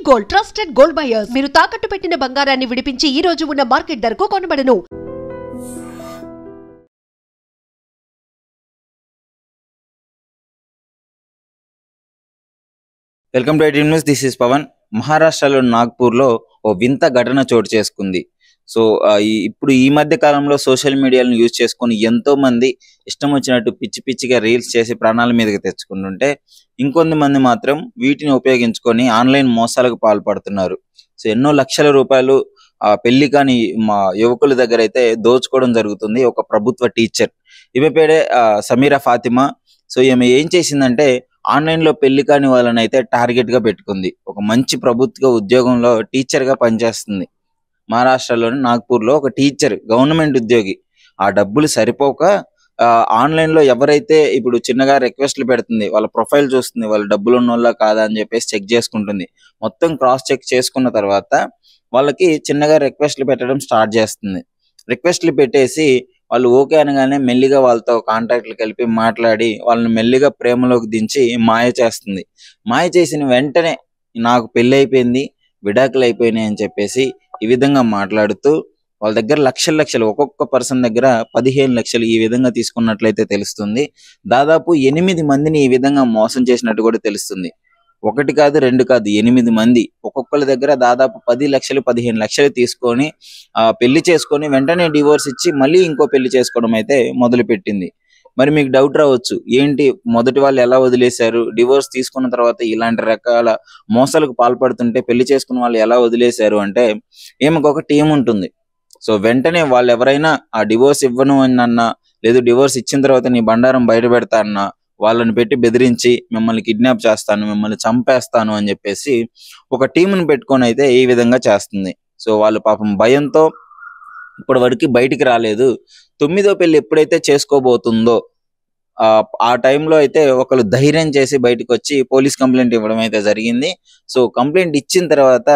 Gold trusted gold buyers. మీరు తాకట్టు పెట్టిన బంగారాన్ని విడిపించి ఈ రోజు ఉన్న మార్కెట్ ధరకు కొనబడను. Welcome to iDream news. This is Pawan. మహారాష్ట్రలో నాగ్పూర్లో ఓ వింత ఘటన చోటు చేసుకుంది. సో ఇప్పుడు ఈ మధ్య కాలంలో సోషల్ మీడియాలను యూజ్ చేసుకొని ఎంతో మంది ఇష్టం వచ్చినట్టు పిచ్చి పిచ్చిగా రీల్స్ చేసి ప్రాణాల మీదకి తెచ్చుకుంటుంటే, ఇంకొంతమంది మాత్రం వీటిని ఉపయోగించుకొని ఆన్లైన్ మోసాలకు పాల్పడుతున్నారు. సో ఎన్నో లక్షల రూపాయలు పెళ్లి కాని మా యువకుల దగ్గర అయితే దోచుకోవడం జరుగుతుంది. ఒక ప్రభుత్వ టీచర్, ఈమె పేరే సమీరా ఫాతిమా. సో ఈమె ఏం చేసిందంటే, ఆన్లైన్ లో పెళ్లి కాని వాళ్ళని అయితే టార్గెట్ గా పెట్టుకుంది. ఒక మంచి ప్రభుత్వ ఉద్యోగంలో టీచర్ గా పనిచేస్తుంది. మహారాష్ట్రలోని నాగ్పూర్ లో ఒక టీచర్, గవర్నమెంట్ ఉద్యోగి. ఆ డబ్బులు సరిపోక ఆన్లైన్ లో ఎవరైతే ఇప్పుడు చిన్నగా రిక్వెస్ట్లు పెడుతుంది, వాళ్ళ ప్రొఫైల్ చూస్తుంది, వాళ్ళు డబ్బులు ఉన్నోళ్ళ కాదా అని చెప్పేసి చెక్ చేసుకుంటుంది. మొత్తం క్రాస్ చెక్ చేసుకున్న తర్వాత వాళ్ళకి చిన్నగా రిక్వెస్ట్లు పెట్టడం స్టార్ట్ చేస్తుంది. రిక్వెస్ట్లు పెట్టేసి వాళ్ళు ఓకే అనగానే మెల్లిగా వాళ్ళతో కాంటాక్ట్లు కలిపి మాట్లాడి వాళ్ళని మెల్లిగా ప్రేమలోకి దించి మాయ చేస్తుంది. మాయ చేసిన వెంటనే నాకు పెళ్లి అయిపోయింది, విడాకులు అయిపోయినాయి అని చెప్పేసి ఈ విధంగా మాట్లాడుతూ వాళ్ళ దగ్గర లక్షలు ఒక్కొక్క పర్సన్ దగ్గర 15 లక్షలు ఈ విధంగా తీసుకున్నట్లయితే తెలుస్తుంది. దాదాపు 8 మందిని ఈ విధంగా మోసం చేసినట్టు కూడా తెలుస్తుంది. 1 కాదు 2 కాదు 8 మంది, ఒక్కొక్కరి దగ్గర దాదాపు 10 లక్షలు 15 లక్షలు తీసుకొని పెళ్లి చేసుకొని వెంటనే డివోర్స్ ఇచ్చి మళ్ళీ ఇంకో పెళ్లి చేసుకోవడం అయితే మొదలు పెట్టింది. మరి మీకు డౌట్ రావచ్చు, ఏంటి మొదటి వాళ్ళు ఎలా వదిలేశారు, డివోర్స్ తీసుకున్న తర్వాత ఇలాంటి రకాల మోసాలకు పాల్పడుతుంటే పెళ్లి చేసుకున్న వాళ్ళు ఎలా వదిలేశారు అంటే, ఈమెకు ఒక టీం ఉంటుంది. సో వెంటనే వాళ్ళు ఎవరైనా ఆ డివోర్స్ ఇవ్వను అన్నా, లేదు డివోర్స్ ఇచ్చిన తర్వాత నీ బండారం బయట పెడతా అన్నా, వాళ్ళని పెట్టి బెదిరించి మిమ్మల్ని కిడ్నాప్ చేస్తాను, మిమ్మల్ని చంపేస్తాను అని చెప్పేసి ఒక టీంని పెట్టుకొని అయితే ఈ విధంగా చేస్తుంది. సో వాళ్ళు పాపం భయంతో ఇప్పటి వరకు బయటికి రాలేదు. 9వ పెళ్లి ఎప్పుడైతే చేసుకోబోతుందో ఆ టైంలో అయితే ఒకరు ధైర్యం చేసి బయటకు వచ్చి పోలీస్ కంప్లైంట్ ఇవ్వడం అయితే జరిగింది. సో కంప్లైంట్ ఇచ్చిన తర్వాత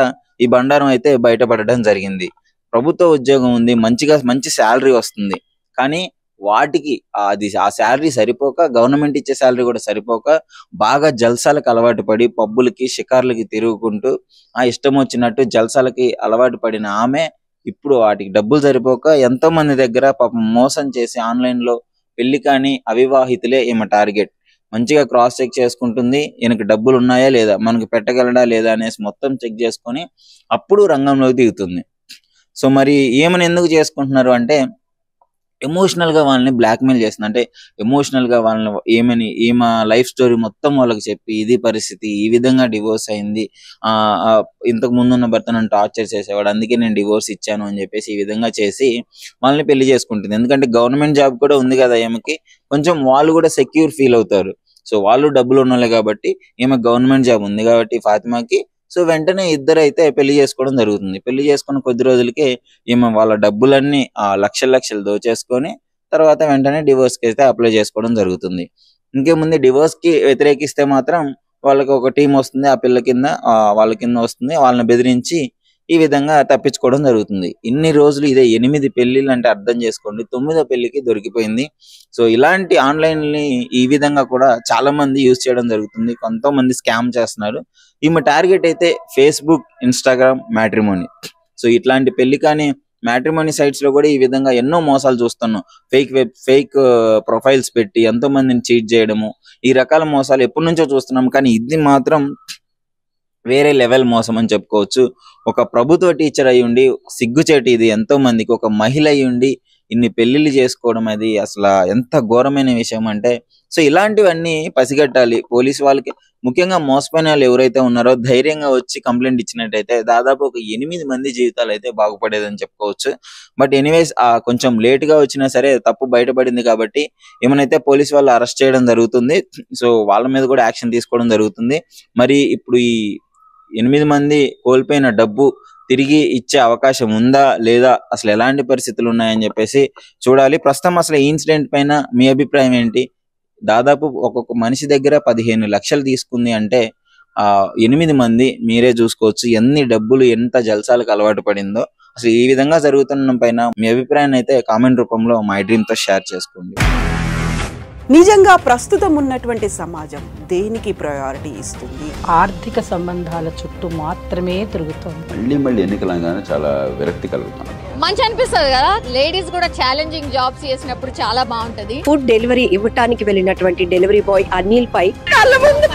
ఈ బండారం అయితే బయటపడడం జరిగింది. ప్రభుత్వ ఉద్యోగం ఉంది, మంచి శాలరీ వస్తుంది. కానీ వాటికి ఆ శాలరీ సరిపోక, గవర్నమెంట్ ఇచ్చే శాలరీ కూడా సరిపోక బాగా జల్సాలకు అలవాటు పడి పబ్బులకి షికార్లకి తిరుగుకుంటూ ఇష్టం వచ్చినట్టు జల్సాలకి అలవాటు పడిన ఆమె ఇప్పుడు వాటికి డబ్బులు సరిపోక ఎంతో మంది దగ్గర పాపం మోసం చేసి ఆన్లైన్ లో పెళ్లి కాని అవివాహితులే ఈమె టార్గెట్. మంచిగా క్రాస్ చెక్ చేసుకుంటుంది, ఈయనకి డబ్బులు ఉన్నాయా లేదా, మనకి పెట్టగలడా లేదా అనేసి మొత్తం చెక్ చేసుకొని అప్పుడు రంగంలోకి దిగుతుంది. సో మరి ఏమని ఎందుకు చేసుకుంటున్నారు అంటే, ఎమోషనల్ గా వాళ్ళని బ్లాక్మెయిల్ చేస్తుంది. అంటే ఎమోషనల్ గా వాళ్ళని ఈమె లైఫ్ స్టోరీ మొత్తం వాళ్ళకి చెప్పి, ఇది పరిస్థితి, ఈ విధంగా డివోర్స్ అయింది, ఇంతకు ముందు ఉన్న భర్త నన్ను టార్చర్ చేసేవాడు, అందుకే నేను డివోర్స్ ఇచ్చాను అని చెప్పేసి ఈ విధంగా చేసి వాళ్ళని పెళ్లి చేసుకుంటుంది. ఎందుకంటే గవర్నమెంట్ జాబ్ కూడా ఉంది కదా ఈమెకి, కొంచెం వాళ్ళు కూడా సెక్యూర్ ఫీల్ అవుతారు. సో వాళ్ళు డబ్బులు ఉన్నోళ్ళే కాబట్టి, ఈమె గవర్నమెంట్ జాబ్ ఉంది కాబట్టి ఫాతిమాకి. సో వెంటనే ఇద్దరైతే పెళ్లి చేసుకోవడం జరుగుతుంది. పెళ్లి చేసుకున్న కొద్ది రోజులకే ఈమె వాళ్ళ డబ్బులన్నీ లక్షలు దోచేసుకొని తర్వాత వెంటనే డివోర్స్ కి అయితే అప్లై చేసుకోవడం జరుగుతుంది. ఇంకేముంది, డివోర్స్ కి వ్యతిరేకిస్తే మాత్రం వాళ్ళకి ఒక టీం వస్తుంది, ఆ పిల్ల కింద వాళ్ళ కింద వస్తుంది, వాళ్ళని బెదిరించి ఈ విధంగా తప్పించుకోవడం జరుగుతుంది. ఇన్ని రోజులు ఇదే 8 పెళ్లిళ్ళు అంటే అర్థం చేసుకోండి, 9వ పెళ్లికి దొరికిపోయింది. సో ఇలాంటి ఆన్లైన్ ని ఈ విధంగా కూడా చాలా మంది యూజ్ చేయడం జరుగుతుంది. కొంతమంది స్కామ్ చేస్తున్నారు. ఈమె టార్గెట్ అయితే ఫేస్బుక్, ఇన్స్టాగ్రామ్, మ్యాట్రిమోనీ. సో ఇట్లాంటి పెళ్లి కానీ మ్యాట్రిమోనీ సైట్స్ లో కూడా ఈ విధంగా ఎన్నో మోసాలు చూస్తున్నాం. ఫేక్ ప్రొఫైల్స్ పెట్టి ఎంతో మందిని చీట్ చేయడము, ఈ రకాల మోసాలు ఎప్పటి నుంచో చూస్తున్నాం. కానీ ఇది మాత్రం వేరే లెవెల్ మోసం అని చెప్పుకోవచ్చు. ఒక ప్రభుత్వ టీచర్ అయి ఉండి సిగ్గుచేటి ఇది, ఎంతో మందికి ఒక మహిళ అయి ఉండి ఇన్ని పెళ్లిళ్ళు చేసుకోవడం, అది అసలు ఎంత ఘోరమైన విషయం అంటే. సో ఇలాంటివన్నీ పసిగట్టాలి పోలీసు వాళ్ళకి. ముఖ్యంగా మోసపోయిన వాళ్ళు ఎవరైతే ఉన్నారో ధైర్యంగా వచ్చి కంప్లైంట్ ఇచ్చినట్టయితే దాదాపు ఒక 8 మంది జీవితాలు అయితే బాగుపడేదని చెప్పుకోవచ్చు. బట్ ఎనీవేస్ కొంచెం లేట్ గా వచ్చినా సరే తప్పు బయటపడింది కాబట్టి ఏమైనా పోలీసు వాళ్ళు అరెస్ట్ చేయడం జరుగుతుంది. సో వాళ్ళ మీద కూడా యాక్షన్ తీసుకోవడం జరుగుతుంది. మరి ఇప్పుడు ఈ 8 మంది కోల్పోయిన డబ్బు తిరిగి ఇచ్చే అవకాశం ఉందా లేదా, అసలు ఎలాంటి పరిస్థితులు ఉన్నాయని చెప్పేసి చూడాలి. ప్రస్తుతం అసలు ఈ ఇన్సిడెంట్ పైన మీ అభిప్రాయం ఏంటి? దాదాపు ఒక్కొక్క మనిషి దగ్గర 15 లక్షలు తీసుకుంది అంటే 8 మంది మీరే చూసుకోవచ్చు ఎన్ని డబ్బులు, ఎంత జల్సాలకు అలవాటు పడిందో. అసలు ఈ విధంగా జరుగుతున్న పైన మీ అభిప్రాయాన్ని అయితే కామెంట్ రూపంలో మై డ్రీమ్ తో షేర్ చేసుకోండి. నిజంగా ప్రస్తుతం ఉన్నటువంటి సమాజం దేనికి ప్రయారిటీ ఇస్తుంది? ఆర్థిక సంబంధాల చుట్టూ మాత్రమే తిరుగుతోంది. మళ్ళీ ఎన్నికలంగానే చాలా విరక్తి కలుగుతున్నాం. మంచి అనిపిస్తుంది కదా, లేడీస్ కూడా ఛాలెంజింగ్ జాబ్స్ చేసినప్పుడు చాలా బాగుంటది. ఫుడ్ డెలివరీ ఇవ్వటానికి వెళ్ళినటువంటి డెలివరీ బాయ్ అనిల్ పై కళ్ళ ముందు